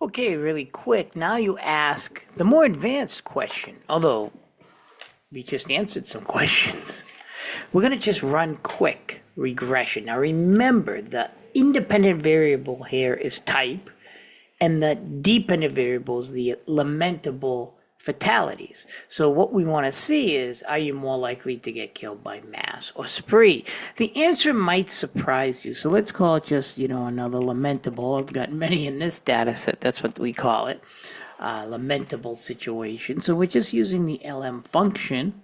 Okay, really quick. Now you ask the more advanced question, although we just answered some questions. We're going to just run quick regression. Now remember, the independent variable here is type, and the dependent variable is the lamentable fatalities. So what we want to see is, are you more likely to get killed by mass or spree? The answer might surprise you. So let's call it just, another lamentable. I've got many in this data set. That's what we call it. Lamentable situation. So we're just using the LM function.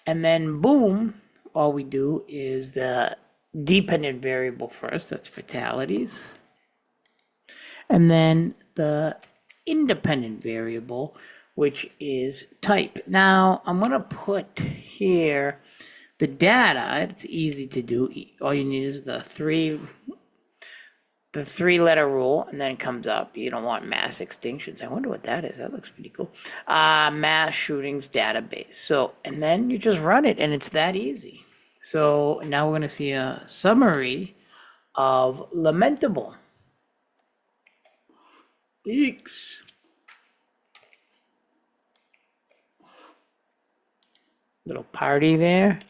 And then boom, all we do is the dependent variable first. That's fatalities. And then the independent variable, which is type. Now, I'm going to put here the data. It's easy to do. All you need is the three-letter rule, and then it comes up. You don't want mass extinctions. I wonder what that is. That looks pretty cool. Mass shootings database. So, and then you just run it, and it's that easy. So now we're going to see a summary of lamentable. Eeks. Little party there.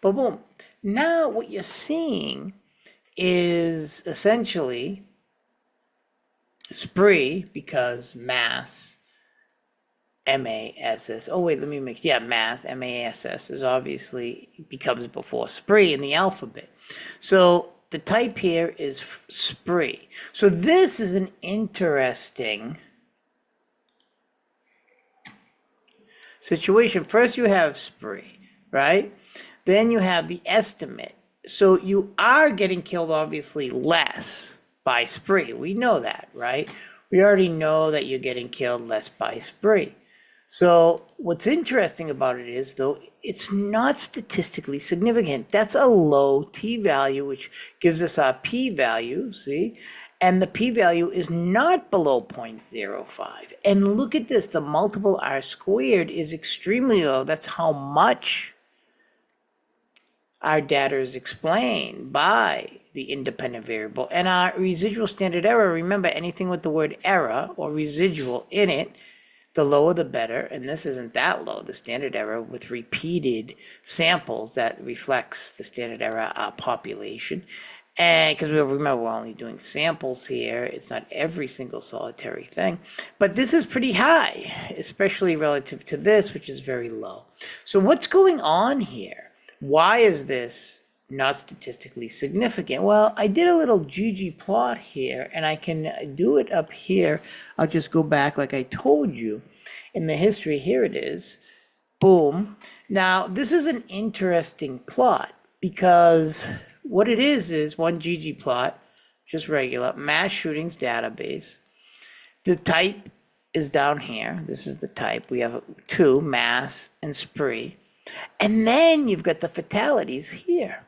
Boom, boom. Now what you're seeing is essentially spree, because mass, M-A-S-S. Oh, wait, let me make, mass, M-A-S-S, is obviously becomes before spree in the alphabet. So the type here is spree. So this is an interesting situation. First you have spree, right? Then you have the estimate. So you are getting killed obviously less by spree. We know that, right? We already know that you're getting killed less by spree. So what's interesting about it is, though, it's not statistically significant. That's a low t-value, which gives us our p-value, see? And the p-value is not below 0.05. And look at this, the multiple r squared is extremely low. That's how much our data is explained by the independent variable. And our residual standard error, remember, anything with the word error or residual in it, the lower the better, and this isn't that low, the standard error with repeated samples that reflects the standard error population. And because remember, we're only doing samples here, it's not every single solitary thing, but this is pretty high, especially relative to this, which is very low. So what's going on here? Why is this not statistically significant? Well, I did a little ggplot here, and I can do it up here. I'll just go back like I told you in the history. Here it is. Boom. Now, this is an interesting plot, because what it is one ggplot, just regular, mass shootings database. The type is down here. This is the type. We have 2, mass and spree. And then you've got the fatalities here.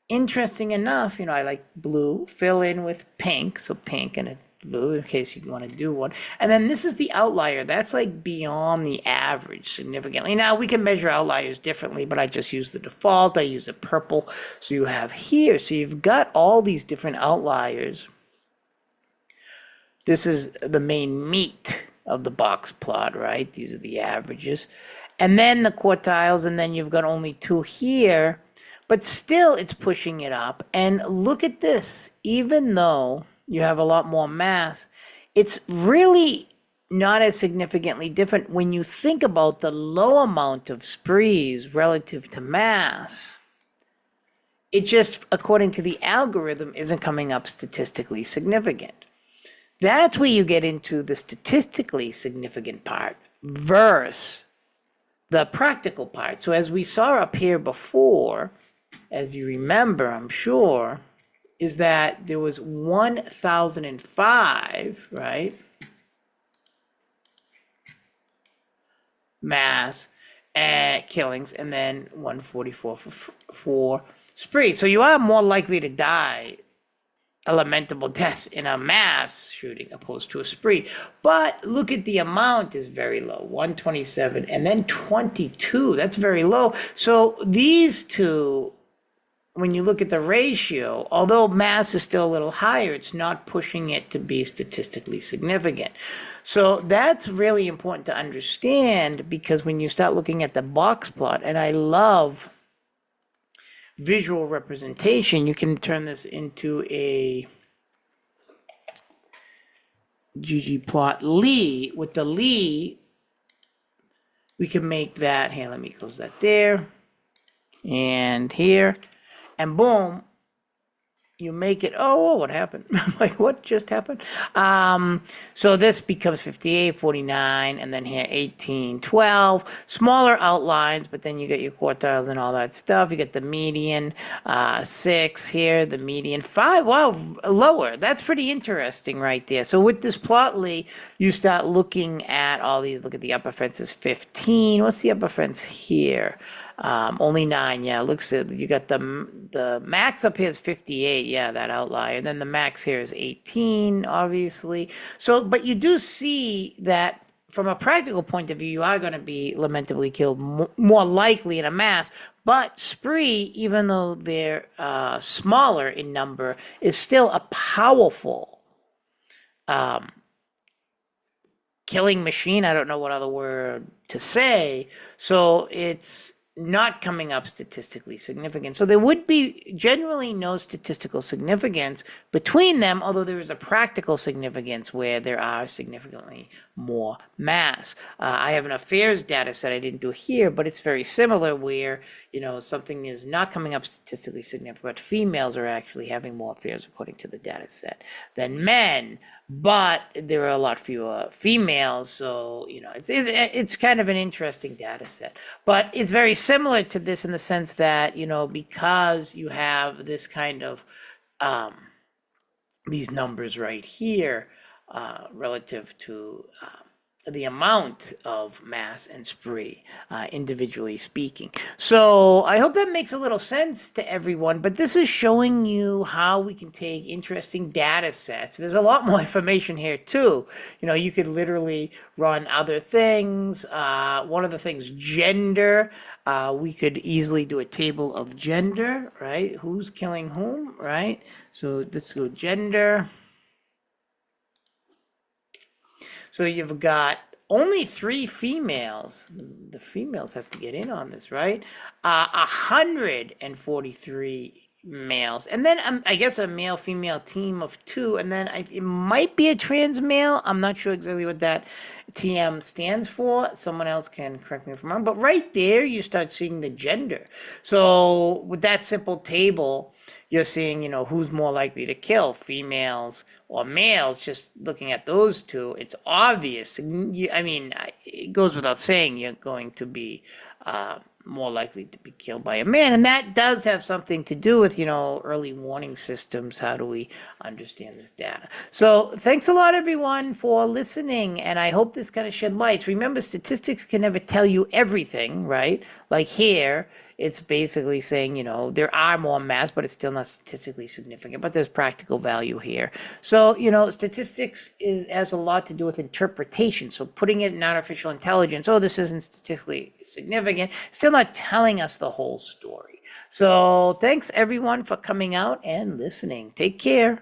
Interesting enough, I like blue, fill in with pink, so pink and a blue in case you want to do one. And then this is the outlier. That's like beyond the average significantly. Now, we can measure outliers differently, but I just use the default. I use a purple. So you have here, so you've got all these different outliers. This is the main meat of the box plot, right? These are the averages. And then the quartiles, and then you've got only 2 here. But still, it's pushing it up. And look at this. Even though you have a lot more mass, it's really not as significantly different when you think about the low amount of sprees relative to mass. It just, according to the algorithm, isn't coming up statistically significant. That's where you get into the statistically significant part versus the practical part. So as we saw up here before, as you remember, I'm sure, is that there was 1,005, right, mass killings, and then 144 for spree. So you are more likely to die a lamentable death in a mass shooting opposed to a spree. But look at the amount is very low, 127 and then 22. That's very low. So these two when you look at the ratio, although mass is still a little higher, it's not pushing it to be statistically significant. So that's really important to understand, because when you start looking at the box plot, and I love visual representation, you can turn this into a ggplot with the we can make that here. Let me close that there and here, and boom, you make it. Oh, what happened? I'm like, what just happened? So this becomes 58, 49, and then here 18, 12. Smaller outlines, but then you get your quartiles and all that stuff. You get the median, 6 here, the median 5. Wow, lower. That's pretty interesting right there. So with this plotly, you start looking at all these. Look at the upper fence is 15. What's the upper fence here? Only 9, yeah. Looks at you got the max up here is 58, yeah, that outlier. And then the max here is 18, obviously. So, but you do see that from a practical point of view, you are going to be lamentably killed more likely in a mass. But spree, even though they're smaller in number, is still a powerful killing machine. I don't know what other word to say. So it's not coming up statistically significant. So there would be generally no statistical significance between them, although there is a practical significance where there are significantly more mass. I have an affairs data set I didn't do here, but it's very similar where, something is not coming up statistically significant, but females are actually having more affairs according to the data set than men, but there are a lot fewer females. So, it's kind of an interesting data set, but it's very similar to this in the sense that, because you have this kind of, these numbers right here, relative to the amount of mass and spree, individually speaking. So I hope that makes a little sense to everyone, but this is showing you how we can take interesting data sets. There's a lot more information here too. You could literally run other things. One of the things, gender. We could easily do a table of gender, right? Who's killing whom, right? So let's go gender. So you've got only 3 females. The females have to get in on this, right? 143 males. And then I guess a male-female team of 2. And then it might be a trans male. I'm not sure exactly what that TM stands for. Someone else can correct me if I'm wrong. But right there, you start seeing the gender. So with that simple table, you're seeing, who's more likely to kill, females or males. Just looking at those two, it's obvious. It goes without saying you're going to be more likely to be killed by a man. And that does have something to do with, early warning systems. How do we understand this data? So thanks a lot, everyone, for listening. And I hope this kind of shed lights. Remember, statistics can never tell you everything, right? Like here, it's basically saying, there are more mass, but it's still not statistically significant, but there's practical value here. So, statistics has a lot to do with interpretation. So putting it in artificial intelligence, this isn't statistically significant, still not telling us the whole story. So thanks everyone for coming out and listening. Take care.